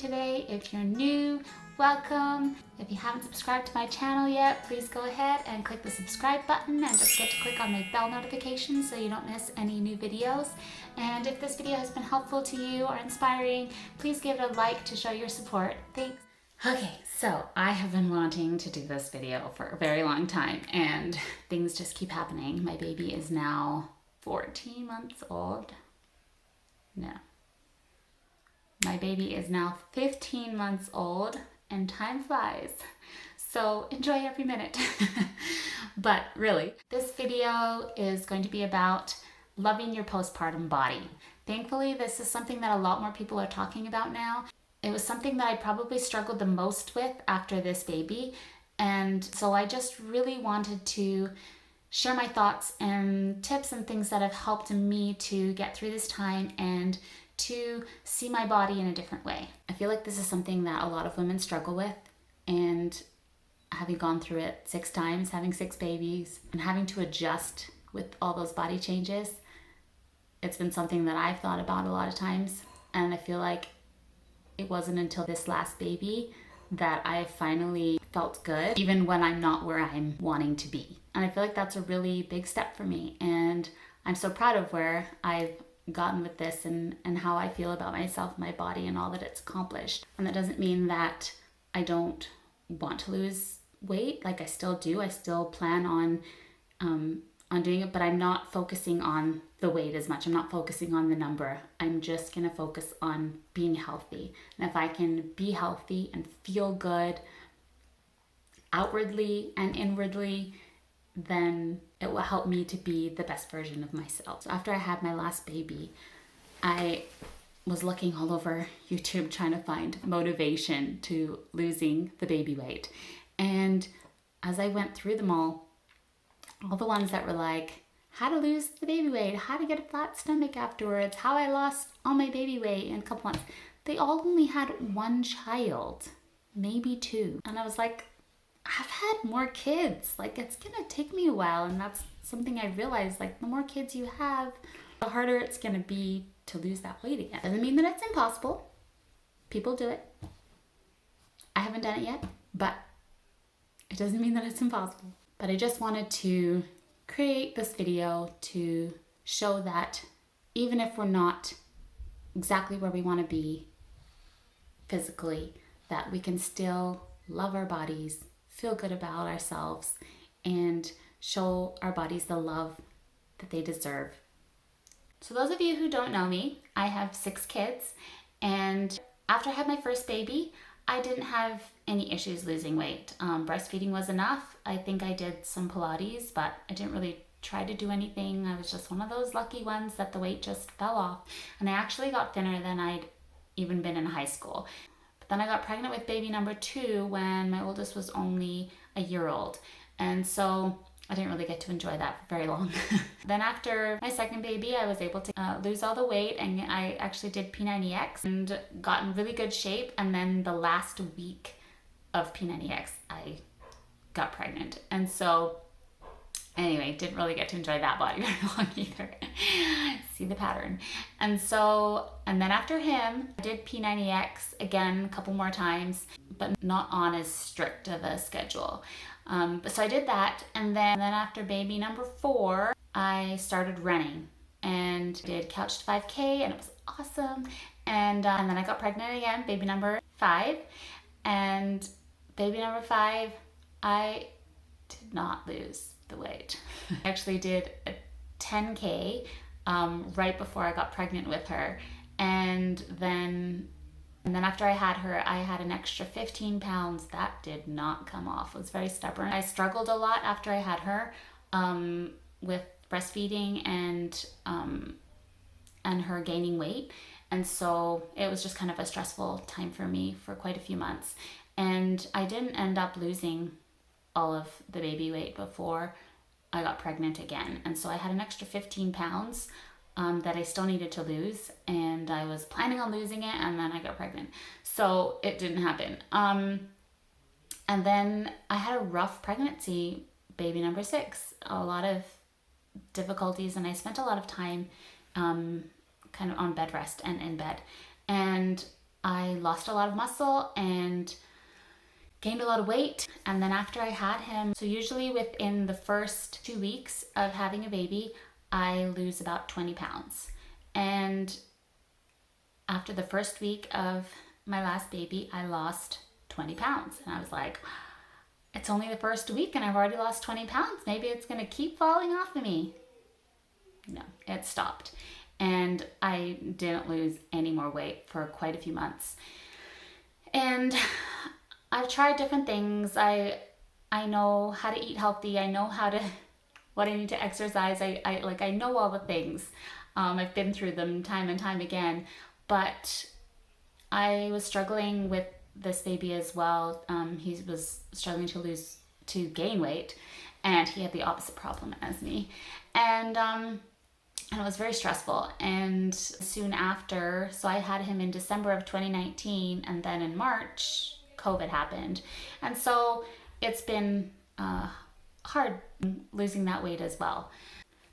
today. If you're new, welcome. If you haven't subscribed to my channel yet, please go ahead and click the subscribe button and just get to click on the bell notification so you don't miss any new videos. And if this video has been helpful to you or inspiring, please give it a like to show your support. Thanks. Okay, so I have been wanting to do this video for a very long time and things just keep happening. My baby is now 14 months old. No. My baby is now 15 months old and time flies. So enjoy every minute. But really, this video is going to be about loving your postpartum body. Thankfully, this is something that a lot more people are talking about now. It was something that I probably struggled the most with after this baby. And so I just really wanted to share my thoughts and tips and things that have helped me to get through this time and to see my body in a different way. I feel like this is something that a lot of women struggle with, and having gone through it 6 times, having 6 babies, and having to adjust with all those body changes, it's been something that I've thought about a lot of times, and I feel like it wasn't until this last baby that I finally felt good, even when I'm not where I'm wanting to be. And I feel like that's a really big step for me, and I'm so proud of where I've gotten with this and how I feel about myself, my body, and all that it's accomplished. And that doesn't mean that I don't want to lose weight. Like, I still do. I still plan on doing it, but I'm not focusing on the weight as much. I'm not focusing on the number. I'm just gonna focus on being healthy. And if I can be healthy and feel good outwardly and inwardly, then it will help me to be the best version of myself. So after I had my last baby, I was looking all over YouTube trying to find motivation to losing the baby weight. And as I went through them all the ones that were like, how to lose the baby weight, how to get a flat stomach afterwards, how I lost all my baby weight in a couple months, they all only had 1 child, maybe 2. And I was like, I've had more kids. Like, it's gonna take me a while. And that's something I realized, like, the more kids you have, the harder it's gonna be to lose that weight again. Doesn't mean that it's impossible. People do it. I haven't done it yet, but it doesn't mean that it's impossible. But I just wanted to create this video to show that even if we're not exactly where we want to be physically, that we can still love our bodies, feel good about ourselves, and show our bodies the love that they deserve. So those of you who don't know me, I have 6 kids, and after I had my first baby, I didn't have any issues losing weight. Breastfeeding was enough. I think I did some Pilates, but I didn't really try to do anything. I was just one of those lucky ones that the weight just fell off. And I actually got thinner than I'd even been in high school. But then I got pregnant with baby number 2 when my oldest was only a year old. And so I didn't really get to enjoy that for very long. Then after my second baby, I was able to lose all the weight, and I actually did P90X and got in really good shape. And then the last week of P90X, I got pregnant. And so anyway, didn't really get to enjoy that body very long either. See the pattern. And then after him, I did P90X again a couple more times, but not on as strict of a schedule. So I did that, and then after baby number 4, I started running and did Couch to 5K, and it was awesome. And then I got pregnant again, baby number 5, and baby number 5, I did not lose the weight. I actually did a 10K right before I got pregnant with her, and then after I had her, I had an extra 15 pounds. That did not come off. It was very stubborn. I struggled a lot after I had her with breastfeeding and her gaining weight. And so it was just kind of a stressful time for me for quite a few months. And I didn't end up losing all of the baby weight before I got pregnant again. And so I had an extra 15 pounds that I still needed to lose, and I was planning on losing it, and then I got pregnant. So it didn't happen. And then I had a rough pregnancy, baby number 6, a lot of difficulties, and I spent a lot of time kind of on bed rest and in bed. And I lost a lot of muscle and gained a lot of weight. And then after I had him, so usually within the first 2 weeks of having a baby, I lose about 20 pounds. And after the first week of my last baby, I lost 20 pounds. And I was like, it's only the first week and I've already lost 20 pounds. Maybe it's going to keep falling off of me. No, it stopped. And I didn't lose any more weight for quite a few months. And I've tried different things. I know how to eat healthy. I know what I need to exercise. I know all the things. I've been through them time and time again. But I was struggling with this baby as well. He was struggling to gain weight, and he had the opposite problem as me. And it was very stressful. And soon after, so I had him in December of 2019, and then in March, COVID happened. And so it's been hard losing that weight as well.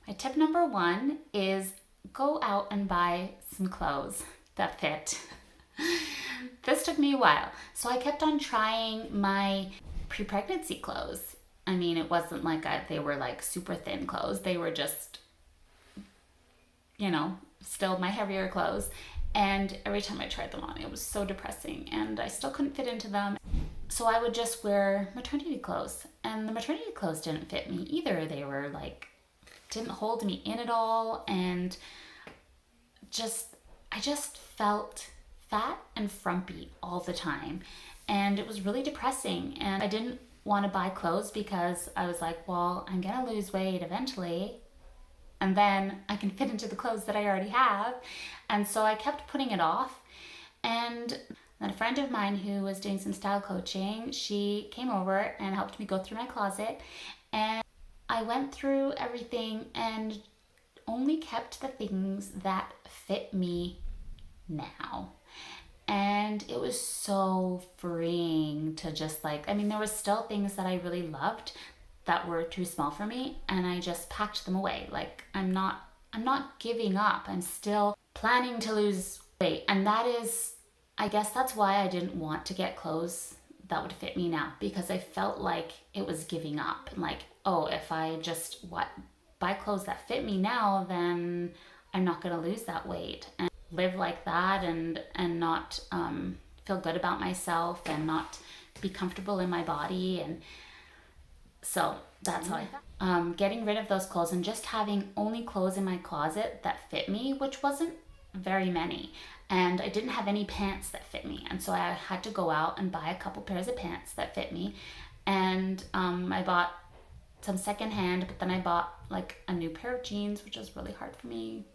My tip number 1 is go out and buy some clothes that fit. This took me a while. So I kept on trying my pre-pregnancy clothes. I mean, it wasn't like they were like super thin clothes. They were just, still my heavier clothes. And every time I tried them on, it was so depressing and I still couldn't fit into them. So I would just wear maternity clothes, and the maternity clothes didn't fit me either. They were didn't hold me in at all, and I just felt fat and frumpy all the time, and it was really depressing. And I didn't want to buy clothes because I was like, well, I'm gonna lose weight eventually, and then I can fit into the clothes that I already have. And so I kept putting it off. And then a friend of mine who was doing some style coaching, she came over and helped me go through my closet, and I went through everything and only kept the things that fit me now. And it was so freeing to just there was still things that I really loved that were too small for me, and I just packed them away. I'm not giving up. I'm still planning to lose weight. And I guess that's why I didn't want to get clothes that would fit me now, because I felt like it was giving up. And if I just buy clothes that fit me now, then I'm not going to lose that weight and live like that and not feel good about myself and not be comfortable in my body. And so that's how getting rid of those clothes and just having only clothes in my closet that fit me, which wasn't very many. And I didn't have any pants that fit me. And so I had to go out and buy a couple pairs of pants that fit me. And I bought some secondhand, but then I bought a new pair of jeans, which was really hard for me.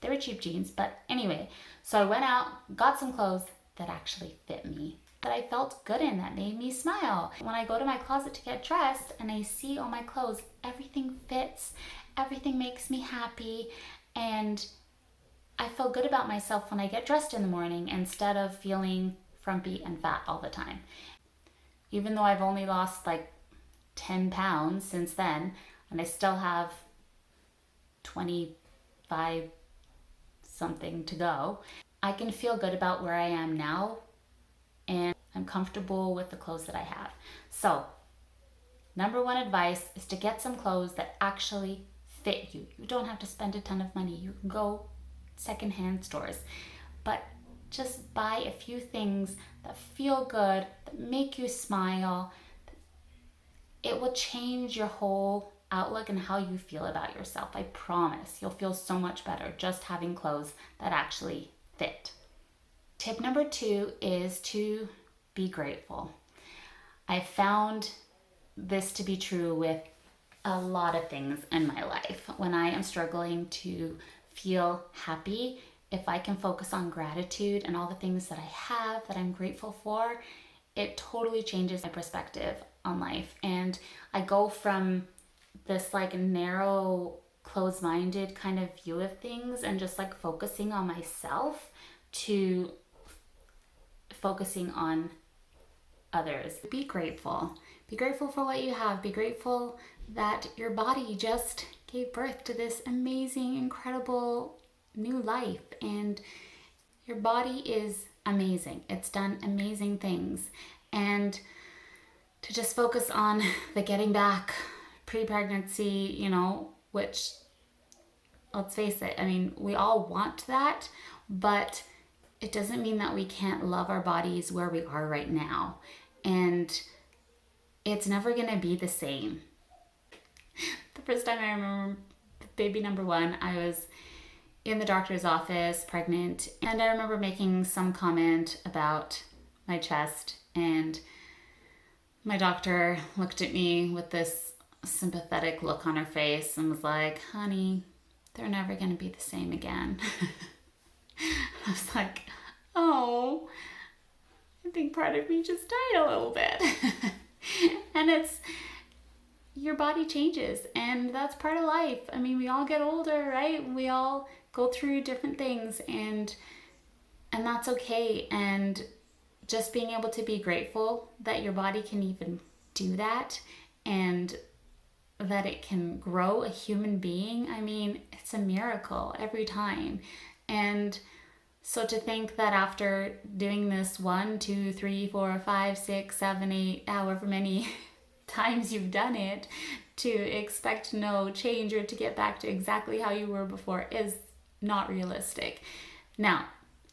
They were cheap jeans, but anyway. So I went out, got some clothes that actually fit me, that I felt good in, that made me smile. When I go to my closet to get dressed and I see all my clothes, everything fits, everything makes me happy, and I feel good about myself when I get dressed in the morning instead of feeling frumpy and fat all the time. Even though I've only lost 10 pounds since then, and I still have 25 something to go, I can feel good about where I am now, and I'm comfortable with the clothes that I have. So, number 1 advice is to get some clothes that actually fit you. You don't have to spend a ton of money. You can go secondhand stores, but just buy a few things that feel good, that make you smile. It will change your whole outlook and how you feel about yourself. I promise you'll feel so much better just having clothes that actually fit. Tip number 2 is to be grateful. I found this to be true with a lot of things in my life. When I am struggling to feel happy, if I can focus on gratitude and all the things that I have that I'm grateful for, it totally changes my perspective on life. And I go from this narrow, closed-minded kind of view of things and just focusing on myself to focusing on others. Be grateful. Be grateful for what you have. Be grateful that your body just gave birth to this amazing, incredible new life, and your body is amazing. It's done amazing things. And to just focus on the getting back pre-pregnancy, which, let's face it, I mean, we all want that, but it doesn't mean that we can't love our bodies where we are right now. And it's never going to be the same. The first time I remember baby number one, I was in the doctor's office, pregnant, and I remember making some comment about my chest, and my doctor looked at me with this sympathetic look on her face and was like, honey, they're never going to be the same again. I was like, oh, I think part of me just died a little bit. And your body changes, and that's part of life. I mean, we all get older, right? We all go through different things, and that's okay. And just being able to be grateful that your body can even do that, and that it can grow a human being. I mean, it's a miracle every time. And so to think that after doing this 1, 2, 3, 4, 5, 6, 7, 8, however many times you've done it, to expect no change or to get back to exactly how you were before is not realistic. Now,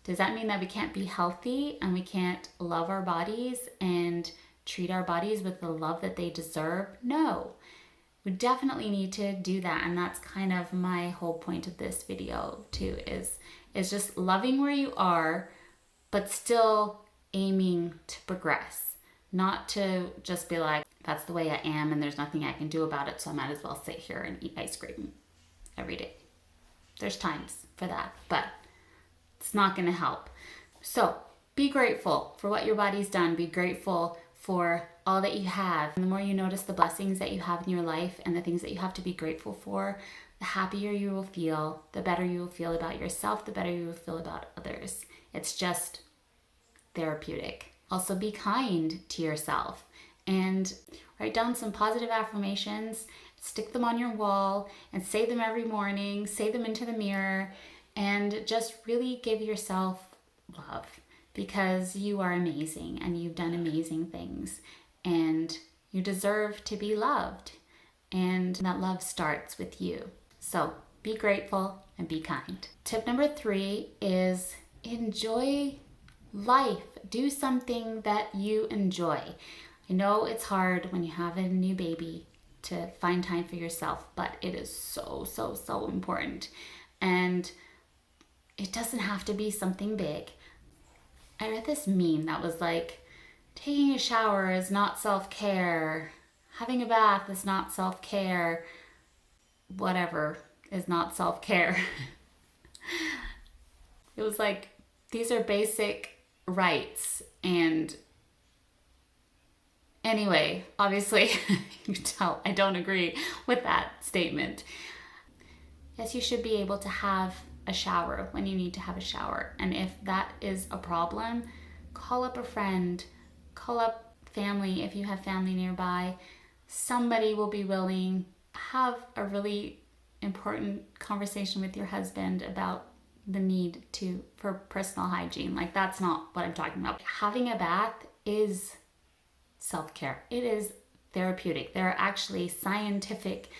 does that mean that we can't be healthy and we can't love our bodies and treat our bodies with the love that they deserve? No. We definitely need to do that, and that's kind of my whole point of this video too, is just loving where you are, but still aiming to progress. Not to just be like, that's the way I am and there's nothing I can do about it, so I might as well sit here and eat ice cream every day. There's times for that, but it's not going to help. So be grateful for what your body's done. Be grateful for all that you have. And the more you notice the blessings that you have in your life and the things that you have to be grateful for, the happier you will feel, the better you will feel about yourself, the better you will feel about others. It's just therapeutic. Also, be kind to yourself and write down some positive affirmations, stick them on your wall, and say them every morning, say them into the mirror, and just really give yourself love, because you are amazing and you've done amazing things, and you deserve to be loved, and that love starts with you. So be grateful and be kind. Tip number 3 is enjoy life. Do something that you enjoy. I know it's hard when you have a new baby to find time for yourself, but it is so, so, so important. And it doesn't have to be something big. I read this meme that was like, taking a shower is not self-care, having a bath is not self-care, whatever is not self-care. It was like, these are basic rights. And anyway, obviously, you can tell I don't agree with that statement. Yes, you should be able to have a shower when you need to have a shower. And if that is a problem, call up a friend, call up family if you have family nearby. Somebody will be willing. Have a really important conversation with your husband about the need for personal hygiene. Like, that's not what I'm talking about. Having a bath is self-care. It is therapeutic. There are actually scientific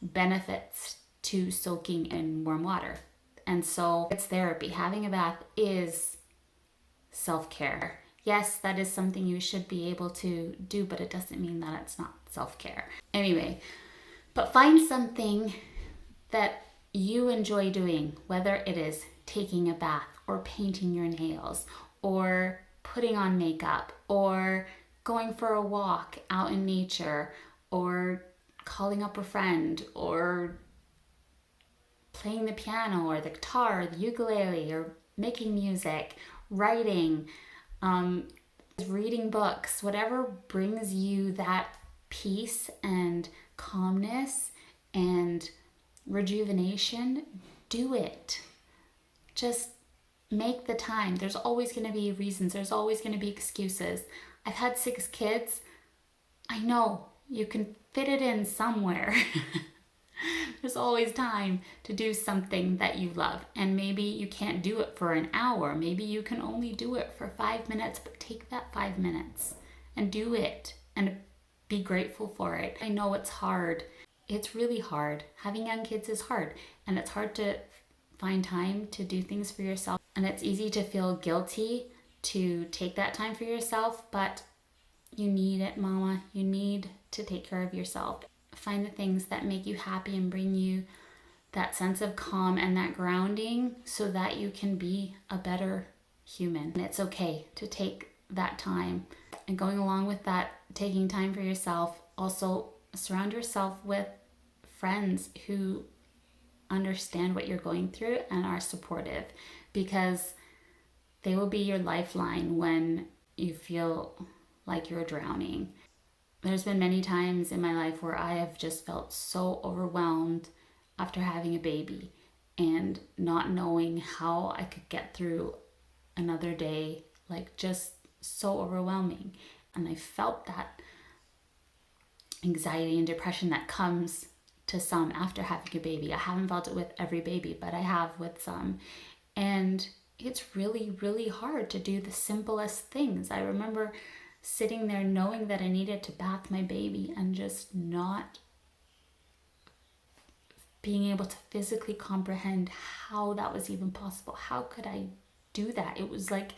benefits to soaking in warm water. And so it's therapy. Having a bath is self-care. Yes, that is something you should be able to do, but it doesn't mean that it's not self-care. Anyway, but find something that you enjoy doing, whether it is taking a bath or painting your nails or putting on makeup or going for a walk out in nature or calling up a friend or playing the piano or the guitar or the ukulele or making music, writing, reading books, whatever brings you that peace and calmness and rejuvenation, do it. Just make the time. There's always going to be reasons. There's always going to be excuses. I've had 6 kids. I know you can fit it in somewhere. There's always time to do something that you love. And maybe you can't do it for an hour. Maybe you can only do it for 5 minutes, but take that 5 minutes and do it and be grateful for it. I know it's hard. It's really hard. Having young kids is hard, and it's hard to find time to do things for yourself. And it's easy to feel guilty to take that time for yourself, but you need it, mama. You need to take care of yourself. Find the things that make you happy and bring you that sense of calm and that grounding so that you can be a better human. And it's okay to take that time. And going along with that, taking time for yourself, also surround yourself with friends who understand what you're going through and are supportive, because they will be your lifeline when you feel like you're drowning. There's been many times in my life where I have just felt so overwhelmed after having a baby and not knowing how I could get through another day, like just so overwhelming. And I felt that anxiety and depression that comes to some after having a baby. I haven't felt it with every baby, but I have with some. And it's really, really hard to do the simplest things. I remember sitting there knowing that I needed to bath my baby and just not being able to physically comprehend how that was even possible. How could I do that? It was like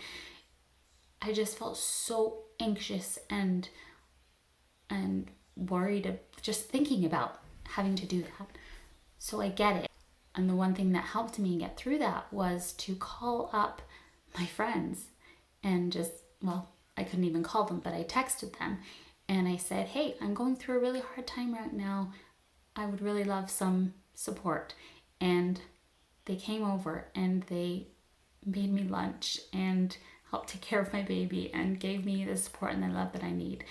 I just felt so anxious and worried of just thinking about having to do that. So I get it. And the one thing that helped me get through that was to call up my friends and just, well, I couldn't even call them, but I texted them and I said, hey, I'm going through a really hard time right now. I would really love some support. And they came over and they made me lunch and helped take care of my baby and gave me the support and the love that I need.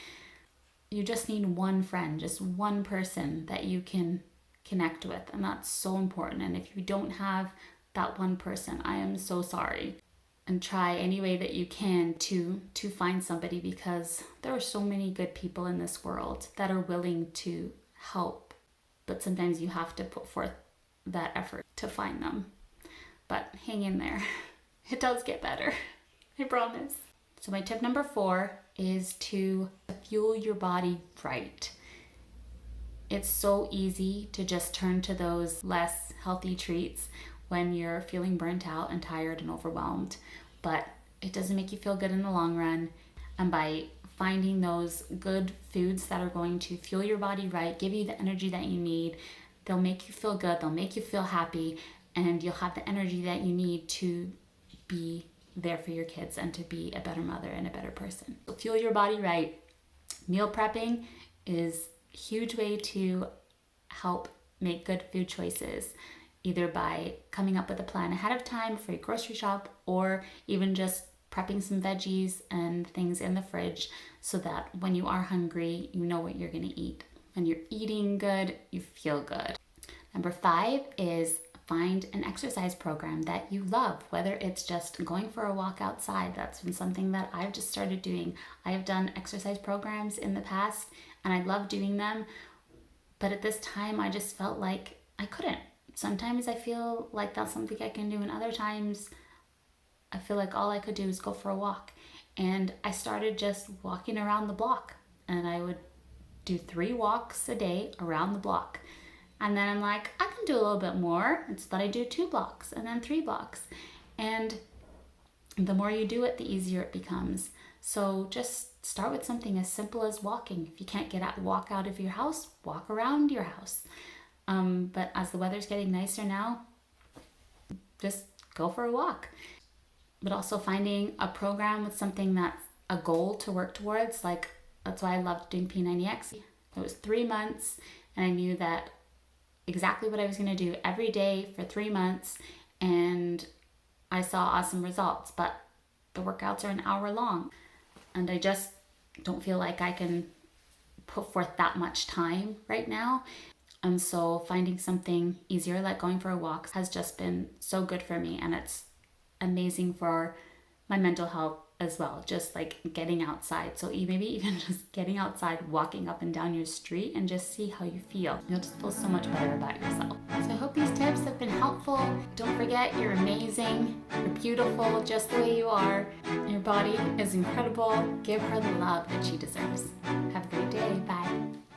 You just need one friend, just one person that you can connect with. And that's so important. And if you don't have that one person, I am so sorry. And try any way that you can to find somebody, because there are so many good people in this world that are willing to help. But sometimes you have to put forth that effort to find them. But hang in there. It does get better. I promise. So my tip number 4 is to fuel your body right. It's so easy to just turn to those less healthy treats when you're feeling burnt out and tired and overwhelmed, but it doesn't make you feel good in the long run. And by finding those good foods that are going to fuel your body right, give you the energy that you need, they'll make you feel good, they'll make you feel happy, and you'll have the energy that you need to be there for your kids and to be a better mother and a better person. So fuel your body right. Meal prepping is a huge way to help make good food choices, either by coming up with a plan ahead of time for your grocery shop, or even just prepping some veggies and things in the fridge so that when you are hungry, you know what you're going to eat. When you're eating good, you feel good. Number 5 is find an exercise program that you love, whether it's just going for a walk outside. That's been something that I've just started doing. I have done exercise programs in the past and I love doing them, but at this time I just felt like I couldn't. Sometimes I feel like that's something I can do, and other times I feel like all I could do is go for a walk. And I started just walking around the block, and I would do 3 walks a day around the block. And then I'm like, I can do a little bit more. It's that I do 2 blocks and then 3 blocks. And the more you do it, the easier it becomes. So just start with something as simple as walking. If you can't walk out of your house, walk around your house. But as the weather's getting nicer now, just go for a walk. But also finding a program with something that's a goal to work towards. Like, that's why I loved doing P90X. It was 3 months, and I knew that exactly what I was going to do every day for 3 months, and I saw awesome results. But the workouts are an hour long, and I just don't feel like I can put forth that much time right now. And so finding something easier, like going for a walk, has just been so good for me, and it's amazing for my mental health as well, just like getting outside. So you maybe even just getting outside, walking up and down your street, and just see how you feel. You'll just feel so much better about yourself. So I hope these tips have been helpful. Don't forget, you're amazing, you're beautiful just the way you are. Your body is incredible. Give her the love that she deserves.